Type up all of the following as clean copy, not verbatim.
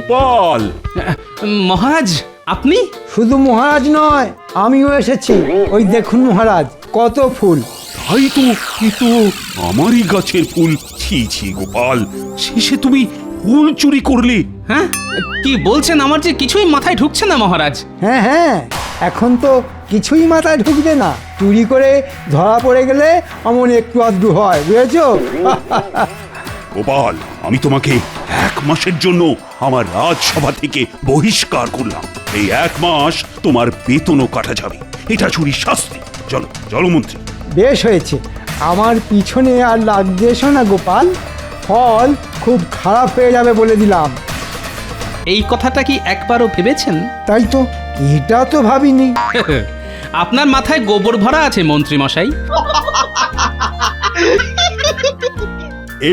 গোপাল। মহারাজ আপনি? শুধু মহারাজ নয়, আমিও এসেছি। ওই দেখুন মহারাজ, কত ফুল। তাই তো, এ তো আমারই গাছের ফুল। ছি ছি গোপাল, শেষে তুমি ফুল চুরি করলে? হ্যাঁ, কি বলছেন? আমার যে কিছুই মাথায় ঢুকছে না মহারাজ। হ্যাঁ হ্যাঁ, এখন তো কিছুই মাথায় ঢুকবে না। চুরি করে ধরা পড়ে গেলে অমন একটু আধটু হয়, বুঝেছো? গোপাল, আমি তোমাকে 1 মাসের জন্য আমার রাজসভা থেকে বহিষ্কার করলাম। এই 1 মাস তোমার বেতনও কাটা যাবে। এটা চুরির শাস্তি। চলো চলো মন্ত্রী। বেশ হয়েছে, আমার পিছনে আর লাগতে এসো না গোপাল। ফল খুব খারাপ হয়ে যাবে বলে দিলাম। এই কথাটা কি একবারও ভেবেছেন? তাই তো, এটা তো ভাবিনি। আপনার মাথায় গোবর ভরা আছে মন্ত্রী মশাই।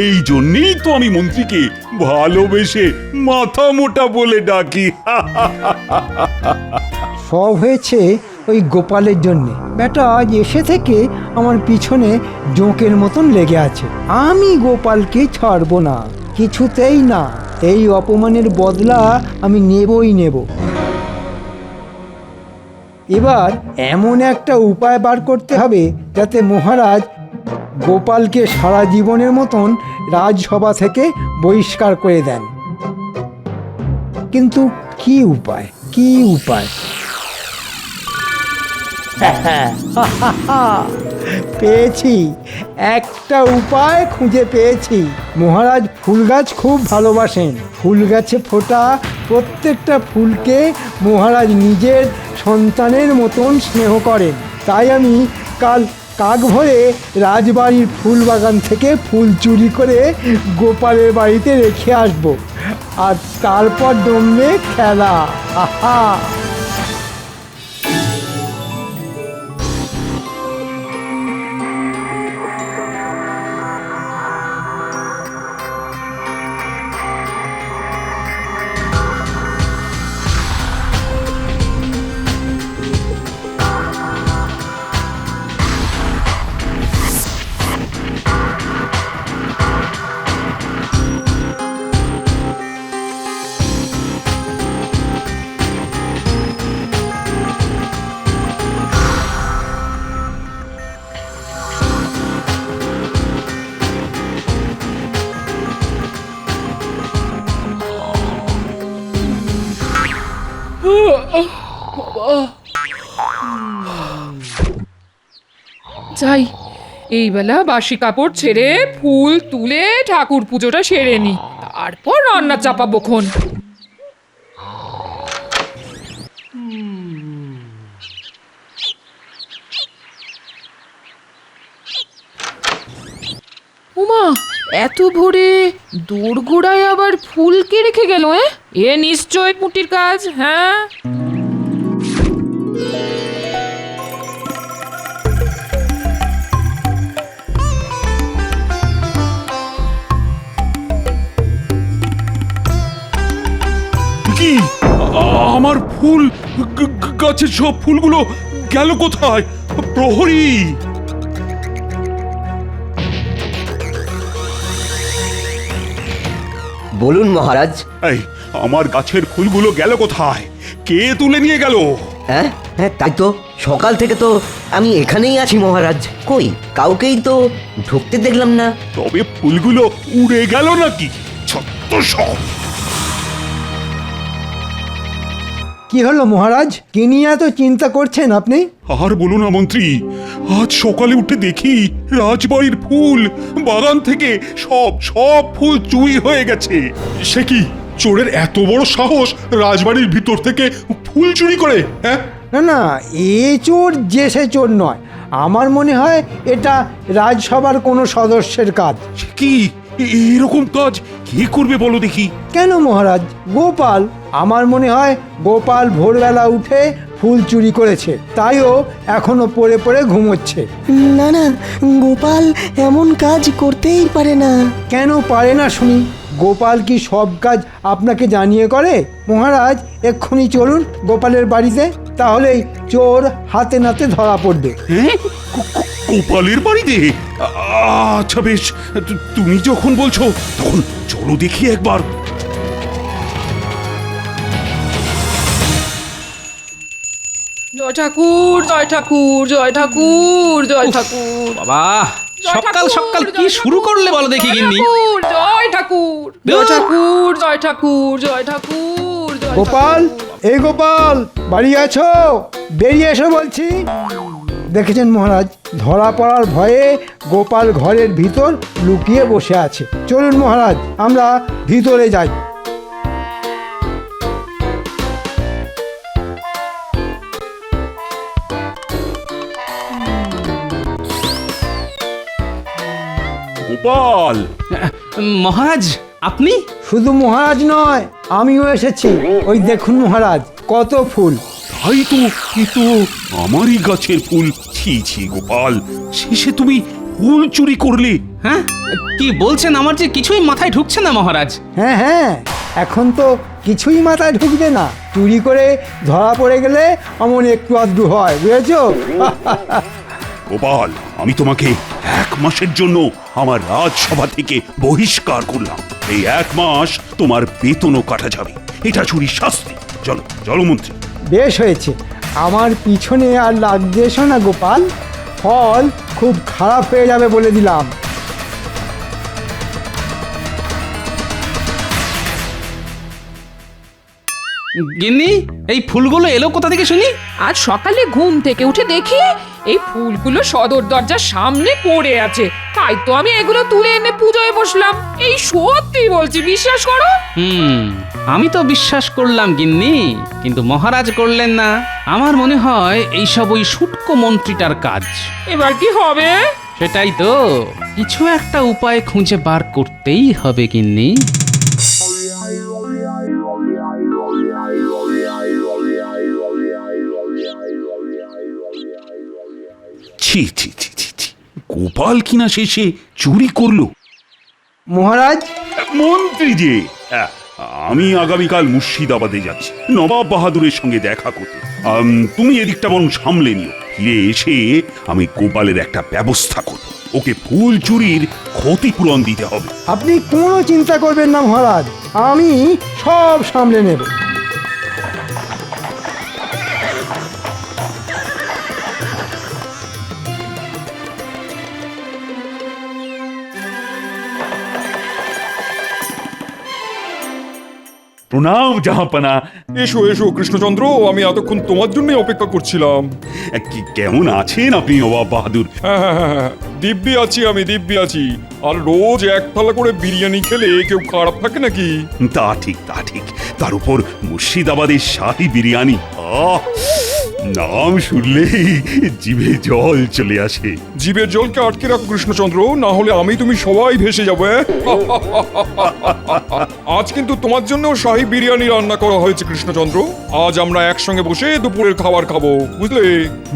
এই জন্যই তো আমি মন্ত্রীকে ভালোবেসে মাথা মোটা বলে ডাকি। সব হয়েছে ওই গোপালের জন্যে। বেটা আজ এসে থেকে আমার পিছনে জোঁকের মতন লেগে আছে। আমি গোপালকে ছাড়বো না, কিছুতেই না। এই অপমানের বদলা আমি নেবই নেব। এবার এমন একটা উপায় বার করতে হবে যাতে মহারাজ গোপালকে সারা জীবনের মতন রাজসভা থেকে বহিষ্কার করে দেন। কিন্তু কি উপায়, কি উপায়? পেয়েছি, একটা উপায় খুঁজে পেয়েছি। মহারাজ ফুল গাছ খুব ভালোবাসেন। ফুল গাছে ফোটা প্রত্যেকটা ফুলকে মহারাজ নিজের সন্তানের মতন স্নেহ করেন। তাই আমি কাল কাক ভরে রাজবাড়ির ফুল বাগান থেকে ফুল চুরি করে গোপালের বাড়িতে রেখে আসব, আর তারপর জমবে খেলা। আহা! যাই, এই বেলা বাসি কাপড় ছেড়ে ফুল তুলে ঠাকুর পুজোটা সেরে নি, তারপর রান্না চাপাবো খন। উমা, এত ভোরে দোরগোড়ায় আবার ফুল কে রেখে গেল? এ নিশ্চয় পুঁটির কাজ। হ্যাঁ, কি আমার ফুল, গাছের সব ফুলগুলো গেল কোথায়? প্রহরী! বলুন মহারাজ। এই আমার গাছের ফুলগুলো গেল কোথায়? কে তুলে নিয়ে গেল? হ্যাঁ হ্যাঁ, তাই তো, সকাল থেকে তো আমি এখানেই আছি মহারাজ। কই কাউকেই তো ঢুকতে দেখলাম না। তবে ফুলগুলো উড়ে গেল নাকি? ছত্ত সব! কি হলো মহারাজ, কি নিয়ে এত চিন্তা করছেন আপনি? আর বলো না মন্ত্রী, আজ সকালে উঠে দেখি রাজবাড়ির ফুল বাগান থেকে সব ফুল চুরি হয়ে গেছে। সে কি, চোরের এত বড় সাহস রাজবাড়ির ভিতর থেকে ফুল চুরি করে? হ্যাঁ, না না, এ চোর যে সে চোর নয়। আমার মনে হয় এটা রাজসভার কোনো সদস্যের কাজ। কি এরকম কাজ কে করবে বলো দেখি? কেন মহারাজ, গোপাল। আমার মনে হয় গোপাল ভোরবেলা উঠে ফুল চুরি করেছে, তাইও এখনো পড়ে পড়ে ঘুমোচ্ছে। না না, গোপাল এমন কাজ করতেই পারে না। কেন পারে না শুনি? গোপাল কি সব কাজ আপনাকে জানিয়ে করে? মহারাজ এক্ষুনি চলুন গোপালের বাড়িতে, তাহলেই চোর হাতে নাতে ধরা পড়বে। হ্যাঁ, গোপালের বাড়িতে? আচ্ছা বেশ, তুমি যখন বলছো তখন চলো দেখি একবার। জয় ঠাকুর জয় ঠাকুর জয় ঠাকুর জয় ঠাকুর বাবা জয় সকাল ঠাকুর, সকাল কি জয় শুরু ঠাকুর, করলে বলো দেখি জয় গিন্নি ঠাকুর, জয় ঠাকুর জয় ঠাকুর জয় ঠাকুর জয় ঠাকুর জয় গোপাল, ঠাকুর। এই গোপাল, বাড়ি আছো? বেরিয়ে এসো বলছি। দেখেছেন মহারাজ, ধরা পড়ার ভয়ে গোপাল ঘরের ভিতর লুকিয়ে বসে আছে। চলুন মহারাজ, আমরা ভিতরে যাই। গোপাল, মহারাজ আপনি শুধু মহারাজ নয়, আমিও এসেছি। ওই দেখুন মহারাজ, কত ফুল। তাই তো, এ তো আমারই গাছের ফুল। ছি ছি গোপাল, শেষে তুমি ফুল চুরি করলে। হ্যাঁ কি বলছেন আমার যে কিছুই মাথায় ঢুকছে না মহারাজ। হ্যাঁ হ্যাঁ, এখন তো কিছুই মাথায় ঢুকবে না। চুরি করে ধরা পড়ে গেলে অমন একটু আধটু হয়, বুঝেছো? গোপাল, আমি তোমাকে 1 মাসের জন্য আমার রাজসভা থেকে বহিষ্কার করলাম। এই 1 মাস তোমার বেতনও কাটা যাবে। এটা চুরির শাস্তি। চলো চলো মন্ত্রী। বেশ হয়েছে, আমার পিছনে আর লাগবে এসো না গোপাল, ফল খুব খারাপ হয়ে যাবে বলে দিলাম। গিন্নি এই ফুলগুলো এলো কোথা থেকে শুনি? আজ সকালে ঘুম থেকে উঠে দেখি এই ফুলগুলো সদর দরজার সামনে পড়ে আছে, তাই তো আমি এগুলো তুলে এনে পুজোয় বসলাম। এই সত্যি বলছি, বিশ্বাস করো। আমি তো বিশ্বাস করলাম গিন্নি, কিন্তু মহারাজ করলেন না। আমার মনে হয় এইসব ওই শুটকো মন্ত্রীটার কাজ। এবার কি হবে? সেটাই তো, কিছু একটা উপায় খুঁজে বার করতেই হবে গিন্নি। ছি ছি ছি ছি ছি, গোপাল কিনা শেষে চুরি করলো। মহারাজ, মন্ত্রী যে, আমি আগামীকাল মুর্শিদাবাদে যাচ্ছি নবাব বাহাদুরের সঙ্গে দেখা করতে। তুমি এদিকটা বরং সামলে নিও। ফিরে এসে আমি গোপালের একটা ব্যবস্থা করব। ওকে ফুল চুরির ক্ষতিপূরণ দিতে হবে। আপনি কোনো চিন্তা করবেন না মহারাজ, আমি সব সামলে নেব। প্রণাম জাহাপানা। এসো এসো কৃষ্ণচন্দ্র, আমি এতক্ষণ তোমার জন্যই অপেক্ষা করছিলাম। কেমন আছেন আপনি নবাব বাহাদুর? হ্যাঁ হ্যাঁ হ্যাঁ হ্যাঁ, দিব্যি আছি, আমি দিব্যি আছি। আর রোজ 1 থালা করে বিরিয়ানি খেলে কেউ খারাপ থাকে নাকি? তা ঠিক, তা ঠিক। তার উপর মুর্শিদাবাদের শাহী বিরিয়ানি, নাম শুনলেই জিভে জল চলে আসে। জিভের জলকে আটকে রাখো কৃষ্ণচন্দ্র, না হলে আমি তুমি সবাই ভেসে যাবো। আজ কিন্তু তোমার জন্য শাহী বিরিয়ানি রান্না করা হয়েছে কৃষ্ণচন্দ্র। আজ আমরা একসঙ্গে বসে দুপুরের খাবার খাবো, বুঝলে?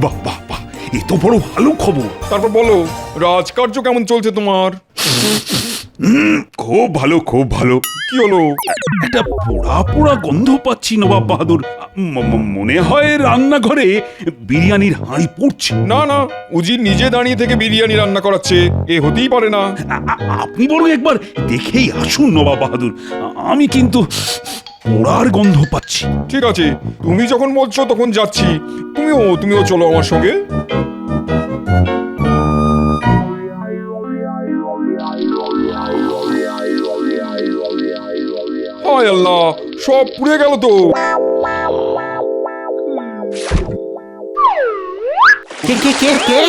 বাহ বাহ বাহ, এ তো বড় ভালো খবর। তারপর বলো, রাজকার্য কেমন চলছে তোমার? খুব ভালো, খুব ভালো। কি হলো? একটা পোড়া পোড়া গন্ধ পাচ্ছি নবাব বাহাদুর। মনে হয় রান্নাঘরে বিরিয়ানির হাঁড়ি পুড়ছে। না না, উজি নিজে দাঁড়িয়ে থেকে বিরিয়ানি রান্না করাচ্ছে, এ হতেই পারে না। আপনি বরং একবার দেখেই আসুন নবাব বাহাদুর। আমি কিন্তু পোড়ার গন্ধ পাচ্ছি। ঠিক আছে, তুমি যখন বলছো তখন যাচ্ছি। তুমিও চলো আমার সঙ্গে। হায় আল্লাহ, সব পুড়ে গেল তো। কে কে কে কে?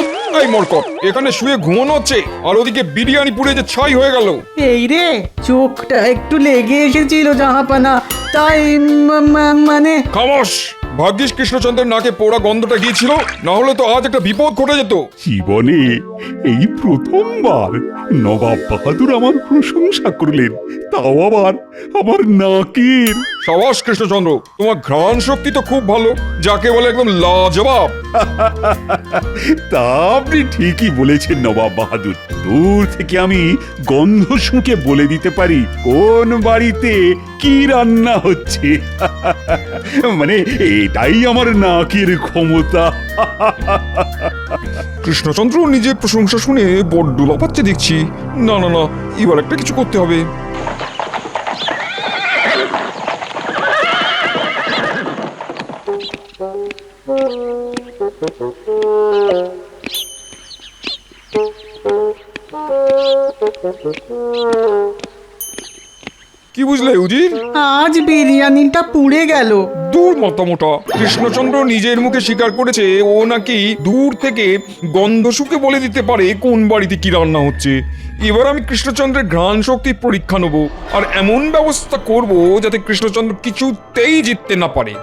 এই মরকট, এখানে শুয়ে ঘুমানো হচ্ছে আর ওদিকে বিরিয়ানি পুড়ে যে ছাই হয়ে গেল। এই রে, চোখটা একটু লেগে এসেছিল জাহাপানা, তাই মানে খামোশ! ভাগ্যিস কৃষ্ণচন্দ্রের নাকে পোড়া গন্ধটা গিয়েছিল, না হলে তো আজ একটা বিপদ ঘটে যেত। জীবনে এই প্রথমবার নবাব বাহাদুর আমার প্রশংসা করলেন, তাও আবার আমার নাকের। সাবাস কৃষ্ণচন্দ্র, তোমার ঘ্রাণ শক্তি তো খুব ভালো, যাকে বলে একদম লাজবাব। তা আপনি ঠিকই বলেছেন নবাব বাহাদুর। দূর থেকে আমি গন্ধ শুঁকে বলে দিতে পারি কোন বাড়িতে কি রান্না হচ্ছে। মানে এটাই আমার নাকের ক্ষমতা। কৃষ্ণচন্দ্র নিজের প্রশংসা শুনে বড্ড লাফাচ্ছে দেখছি। না না না, এবার একটা কিছু করতে হবে। কি বুঝলে উজির? আজ বিরিয়ানিটা পুড়ে গেল। দূর মতামোটা, কৃষ্ণচন্দ্র নিজের মুখে স্বীকার করেছে ও নাকি দূর থেকে গন্ধ শুকে বলে দিতে পারে কোন বাড়িতে কি রান্না হচ্ছে। এবার আমি কৃষ্ণচন্দ্রের ঘ্রাণ শক্তির পরীক্ষা নেব আর এমন ব্যবস্থা করব যাতে কৃষ্ণচন্দ্র কিছুতেই জিততে না পারে।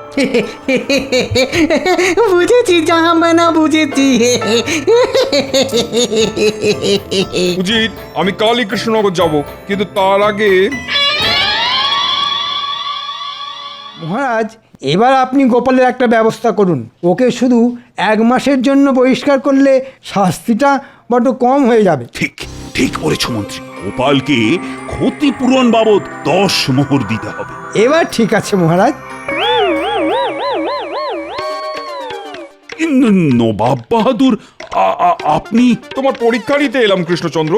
বুঝেছি জাহাপানা, বুঝেছি। উজির, আমি কালই কৃষ্ণনগর যাব, কিন্তু তার আগে মহারাজ, এবার আপনি গোপালের একটা ব্যবস্থা করুন। ওকে শুধু 1 মাসের জন্য বহিষ্কার করলে শাস্তিটা বড্ড কম হয়ে যাবে। ঠিক ঠিক বলেছ মন্ত্রী, গোপালকে ক্ষতিপূরণ বাবদ 10 মোহর দিতে হবে। এবার ঠিক আছে মহারাজ। নবাব বাহাদুর, আপনি তোমার পরীক্ষা নিতে এলাম কৃষ্ণচন্দ্র।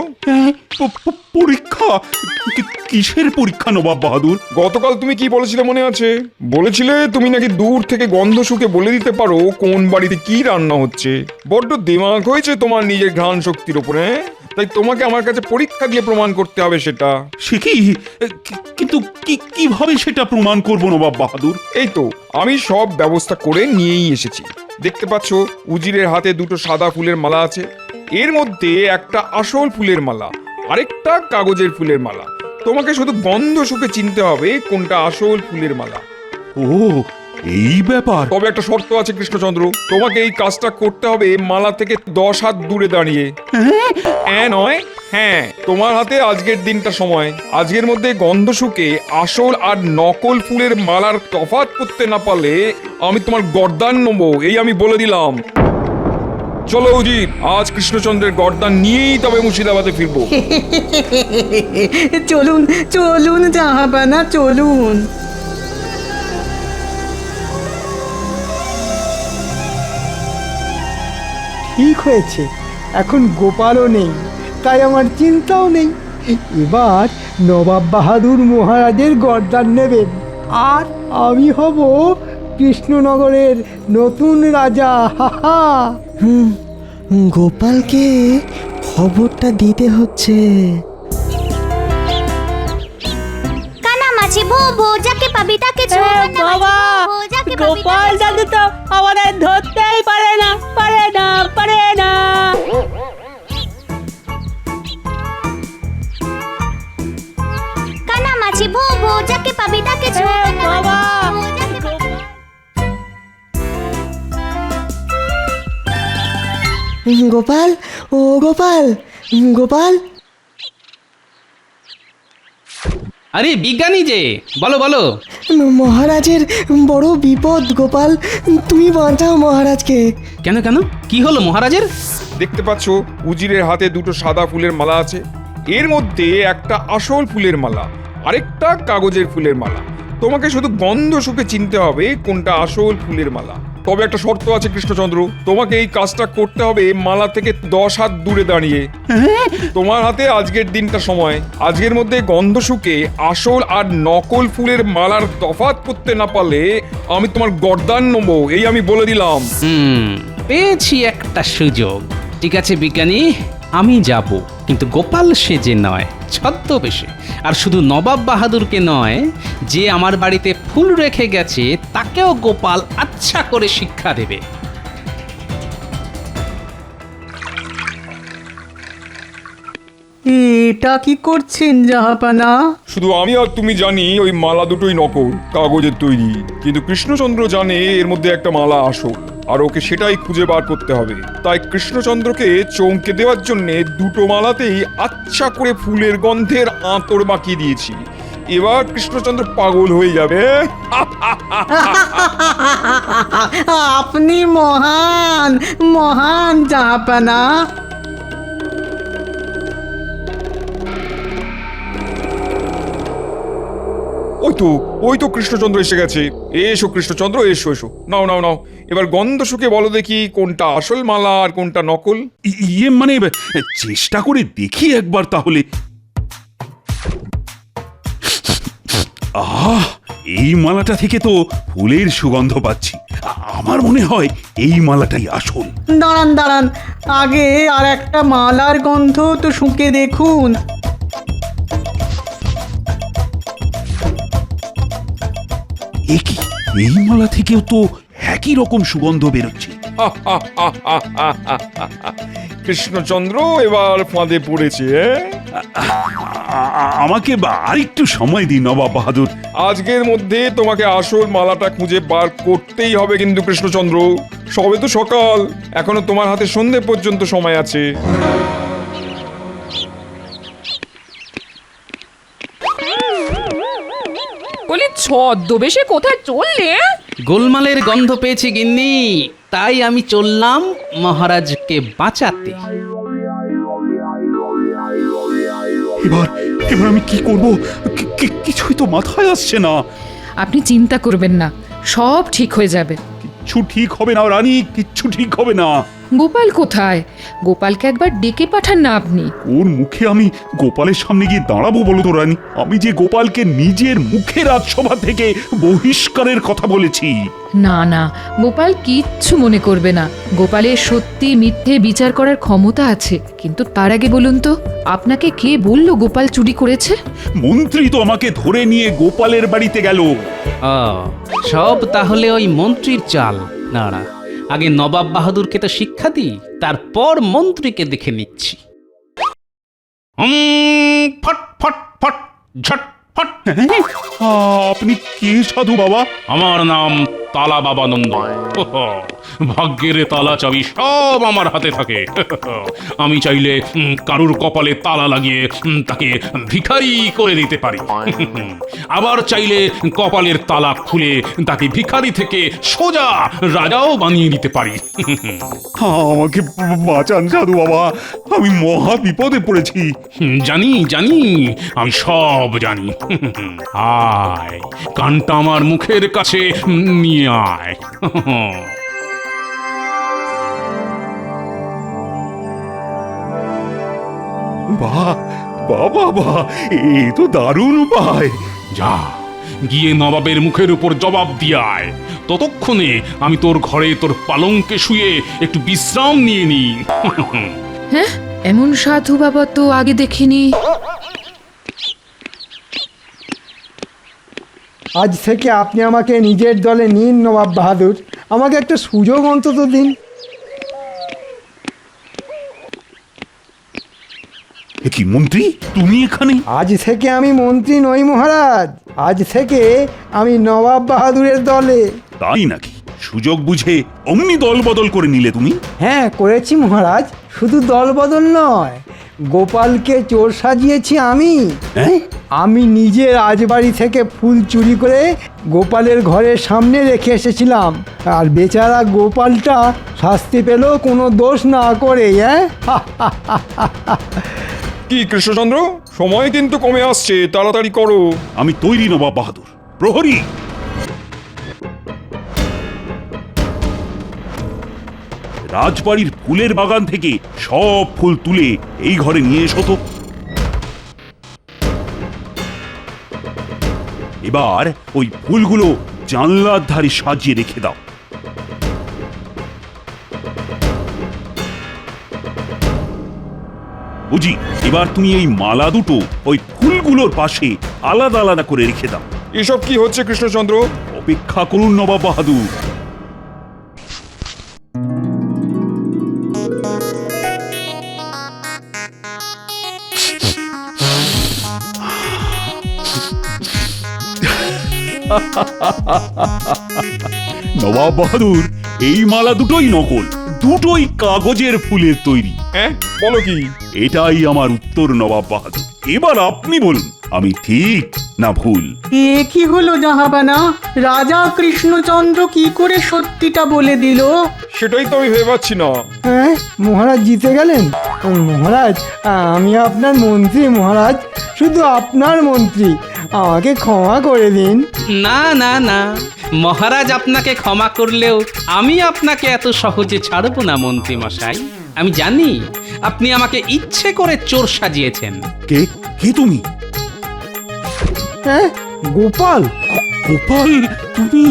পরীক্ষা? কিসের পরীক্ষা নবাব বাহাদুর? গতকাল তুমি কি বলেছিলে মনে আছে? বলেছিলে তুমি নাকি দূর থেকে গন্ধ শুকে বলে দিতে পারো কোন বাড়িতে কি রান্না হচ্ছে। বড্ড দিমাগ হয়েছে তোমার নিজের ঘ্রাণ শক্তির উপরে, তাই তোমাকে আমার কাছে পরীক্ষা দিয়ে প্রমাণ করতে হবে সেটা। সে কি? কিন্তু কিভাবে সেটা প্রমাণ করব নবাব বাহাদুর? এই তো আমি সব ব্যবস্থা করে নিয়েই এসেছি। দেখতে পাচ্ছ উজিরের হাতে 2টো সাদা ফুলের মালা আছে। এর মধ্যে একটা আসল ফুলের মালা, আরেকটা কাগজের ফুলের মালা। তোমাকে শুধু গন্ধ শুকে চিনতে হবে কোনটা আসল ফুলের মালা। ও, এই ব্যাপার। তবে একটা শর্ত আছে কৃষ্ণচন্দ্র, তোমাকে এই কাজটা করতে হবে মালা থেকে 10 হাত দূরে দাঁড়িয়ে। নয়, হ্যাঁ, তোমার হাতে আজকের দিনটা সময়। আজকের মধ্যে গন্ধ শুকে আসল আর নকল ফুলের মালার তফাৎ করতে না পারলে আমি তোমার গর্দান নেবো, এই আমি বলে দিলাম। চলো উজির, আজ কৃষ্ণচন্দ্রের গর্দান নিয়েই তবে মুর্শিদাবাদে ফিরবো। চলুন চলুন জাহাপানা, চলুন। ঠিক হয়েছে, এখন গোপালও নেই, তাই আমার চিন্তাও নেই। এবার নবাব বাহাদুর মহারাজের গর্দান নেবেন আর আমি হব কৃষ্ণনগরের নতুন রাজা। হাহা। গোপালকে খবরটা দিতে হচ্ছে। কানামাছি ভো যাকে পাবি তাকে বাবা, গোপাল দাদু তো আমাদের ধরতেই পারে না, পারে না, পারে না। কানামাছি ভো যাকে পাবি তাকে বাবা, গোপাল, ও গোপাল, গোপাল। আরে বিজ্ঞানী যে, বলো বলো। মহারাজের বড় বিপদ গোপাল, তুমি বাঁচাও মহারাজকে। কেন কেন, কি হলো মহারাজের? দেখতে পাচ্ছ উজিরের হাতে 2টো সাদা ফুলের মালা আছে। এর মধ্যে একটা আসল ফুলের মালা, আরেকটা কাগজের ফুলের মালা। তোমাকে শুধু গন্ধ শুকে চিনতে হবে কোনটা আসল ফুলের মালা। তবে একটা শর্ত আছে কৃষ্ণচন্দ্র, তোমাকে এই কাজটা করতে হবে মালা থেকে 10 হাত দূরে দাঁড়িয়ে। তোমার হাতে আজকের দিনটা সময়। আজকের মধ্যে গন্ধ শুকে আসল আর নকল ফুলের মালার তফাৎ করতে না পারলে আমি তোমার গর্দান নেবো, এই আমি বলে দিলাম। পেয়েছি একটা সুযোগ। ঠিক আছে বিজ্ঞানী, আমি যাব, কিন্তু গোপাল সেজে নয়, ছদ্মবেশে। আর শুধু নবাব বাহাদুরকে নয়, যে আমার বাড়িতে ফুল রেখে গেছে তাকেও গোপাল আচ্ছা করে শিক্ষা দেবে। এটা কি করছেন জাহাপানা? শুধু আমি আর তুমি জানি ওই মালা দুটোই নকল, কাগজের তৈরি। কিন্তু কৃষ্ণচন্দ্র জানে এর মধ্যে একটা মালা আসল, আর ওকে সেটাই খুঁজে বার করতে হবে। তাই কৃষ্ণচন্দ্রকে চমকে দেওয়ার জন্য 2টো মালাতেই আচ্ছা করে ফুলের গন্ধের আঁতর মাখিয়ে দিয়েছি। এবার কৃষ্ণচন্দ্র পাগল হয়ে যাবে। আপনি মহান, মহান জাহাপানা। ওই তো কৃষ্ণচন্দ্র এসে গেছে। এসো কৃষ্ণচন্দ্র, এসো এসো, নাও নাও নাও। এবার গন্ধ শুকে বলো দেখি কোনটা আসল মালা আর কোনটা নকল। ইয়ে মানে চেষ্টা করে দেখি একবার তাহলে। এই মালাটা থেকে তো ফুলের সুগন্ধ পাচ্ছি, আমার মনে হয় এই মালাটাই আসল। দাঁড়ান দাঁড়ান, আগে আর একটা মালার গন্ধ তো শুঁকে দেখুন। এ কি, এই মালা থেকেও তো একই রকম সুগন্ধ বেরোচ্ছে। কৃষ্ণচন্দ্র এবার ফাঁদে পড়েছে। আমাকে আর একটু সময় দিন নবাব বাহাদুর। আজকের মধ্যে তোমাকে আসল মালাটা খুঁজে বার করতেই হবে কিন্তু কৃষ্ণচন্দ্র। সবে তো সকাল, এখনো তোমার হাতে সন্ধে পর্যন্ত সময় আছে। বলি ছদ্মবেশে কোথায় চললে? গোলমালের গন্ধ পেয়েছি গিন্নি, তাই আমি চললাম মহারাজকে বাঁচাতে। এবার এবার আমি কি করব? কিছুই তো মাথায় আসছে না। আপনি চিন্তা করবেন না, সব ঠিক হয়ে যাবে। কিচ্ছু ঠিক হবে না রানী, কিচ্ছু ঠিক হবে না। গোপাল কোথায়? গোপালকে একবার ডেকে পাঠান না আপনি। ওর মুখে আমি গোপালের সামনে গিয়ে দাঁড়াবো বলো তো রানী? আমি যে গোপালকে নিজের মুখে রাজসভা থেকে বহিষ্কারের কথা বলেছি। না না, গোপাল কিচ্ছু মনে করবে না। গোপালের সত্যি মিথ্যে বিচার করার ক্ষমতা আছে। কিন্তু তার আগে বলুন তো, আপনাকে কে বললো গোপাল চুরি করেছে? মন্ত্রী তো আমাকে ধরে নিয়ে গোপালের বাড়িতে গেল। সব তাহলে ওই মন্ত্রীর চাল। না, আগে নবাব বাহাদুরকে তো শিক্ষা দিই, তারপর মন্ত্রীকে দেখে নিচ্ছি। ফট ফট ফট ঝট ফট। আপনি কে সাধু বাবা? আমার নাম তালা বাবা নন্দ। ভাগ্যের তালা চাবি সব আমার হাতে থাকে। আমি চাইলে কারুর কপালে তালা লাগিয়ে তাকে ভিখারি করে দিতে পারি। আবার চাইলে কপালের তালা খুলে তাকে ভিখারি থেকে সোজা রাজাও বানিয়ে দিতে পারি। আমাকে বাঁচান সাধু বাবা, আমি মহা বিপদে পড়েছি। জানি জানি, আমি সব জানি। আয়, কানটা আমার মুখের কাছে নিয়ে আয়। বাহ বাবা বাহ, এ তো দারুণ উপায়। যা, গিয়ে নবাবের মুখের উপর জবাব দিয়ে আয়। ততক্ষণে আমি তোর ঘরে তোর পালঙ্কে শুয়ে একটু বিশ্রাম নিয়ে নি। হ্যাঁ, এমন সাধু বাবা তো আগে দেখিনি। আজ থেকে আপনি আমাকে নিজের দলে নিন নবাব বাহাদুর, আমাকে একটা সুযোগ অন্তত দিন। এ কি মন্ত্রী, তুমি এখানে? আজ থেকে আমি মন্ত্রী নই মহারাজ, আজ থেকে আমি নবাব বাহাদুরের দলে। তাই নাকি? সুযোগ বুঝে অমনি দল বদল করে নিলে তুমি? হ্যাঁ করেছি মহারাজ, শুধু দল বদল নয়, গোপালকে চোর সাজিয়েছি আমি। হ্যাঁ? আমি নিজে রাজবাড়ি থেকে ফুল চুরি করে গোপালের ঘরের সামনে রেখে এসেছিলাম, আর বেচারা গোপালটা শাস্তি পেল কোনো দোষ না করে। হ্যাঁ কি কৃষ্ণচন্দ্র, সময় কিন্তু কমে আসছে, তাড়াতাড়ি করো। আমি তৈরি নবাব বাহাদুর। প্রহরী, রাজবাড়ির ফুলের বাগান থেকে সব ফুল তুলে এই ঘরে নিয়ে এসো তো। এবার ওই ফুলগুলো জানলার ধারে সাজিয়ে রেখে দাও। বুঝি, এবার তুমি এই মালা দুটো ওই ফুলগুলোর পাশে আলাদা আলাদা করে রেখে দাও। এসব কি হচ্ছে কৃষ্ণচন্দ্র? অপেক্ষা করুন নবাব বাহাদুর। নবাব বাহাদুর, এই মালা দুটোই নকল, দুটোই কাগজের ফুলের তৈরি। হ্যাঁ, বলো কি? এটাই আমার উত্তর নবাব বাহাদুর। এবার আপনি বলুন, আমি ঠিক না ভুল? এ কি হলো জাহাবানা, রাজা কৃষ্ণচন্দ্র কি করে সত্যিটা বলে দিল? সেটাই তো আমি ভেবে পাচ্ছি না। হ্যাঁ মহারাজ জিতে গেলেন। মহারাজ, আমি আপনার মন্ত্রী মহারাজ, শুধু আপনার মন্ত্রী, আমাকে ক্ষমা করে দিন। না না না, মহারাজ আপনাকে ক্ষমা করলেও আমি আপনাকে এত সহজে ছাড়বো না মন্ত্রী মশাই। আমি জানি আপনি আমাকে ইচ্ছে করে চোর সাজিয়েছেন। কে কে তুমি? হ্যাঁ গোপাল? গোপাল তুমি?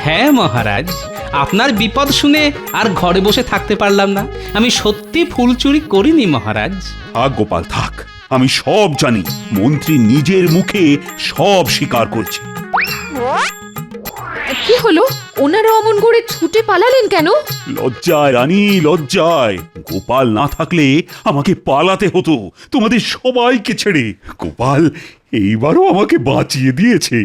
হ্যাঁ মহারাজ, আপনার বিপদ শুনে আর ঘরে বসে থাকতে পারলাম না। আমি সত্যি ফুল চুরি করিনি মহারাজ। থাক গোপাল থাক, আমি সব জানি। মন্ত্রী নিজের মুখে সব স্বীকার করছে। কি হলো, ওনারা অমন করে ছুটে পালালেন কেন? লজ্জায় রানী, লজ্জায়। গোপাল না থাকলে আমাকে পালাতে হতো তোমাদের সবাইকে ছেড়ে। গোপাল এইবারও আমাকে বাঁচিয়ে দিয়েছে।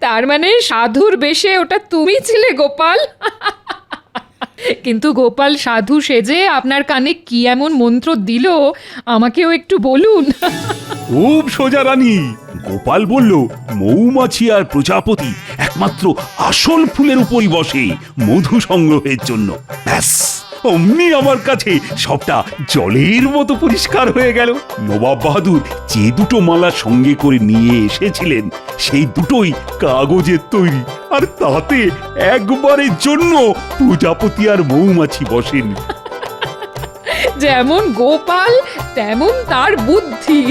তার মানে সাধুর বেশে ওটা তুমি ছিলে গোপাল? কিন্তু গোপাল সাধু সেজে আপনার কানে কি এমন মন্ত্র দিল আমাকেও একটু বলুন। খুব সোজা রানী। গোপাল বলল মৌমাছি আর প্রজাপতি একমাত্র আসল ফুলের উপরই বসে মধু সংগ্রহের জন্য। ব্যাস অমনি আমার কাছে সবটা জলের মতো পরিষ্কার হয়ে গেল। নবাব বাহাদুর যে দুটো মালা সঙ্গে করে নিয়ে এসেছিলেন সেই দুটোই কাগজের তৈরি, আর তাতে একবারের জন্য প্রজাপতি আর মৌমাছি বসেন। যেমন গোপাল তেমন তার বুদ্ধি।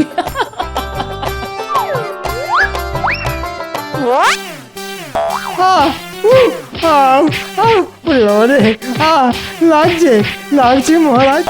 লাগছে লাগছে মহারাজ।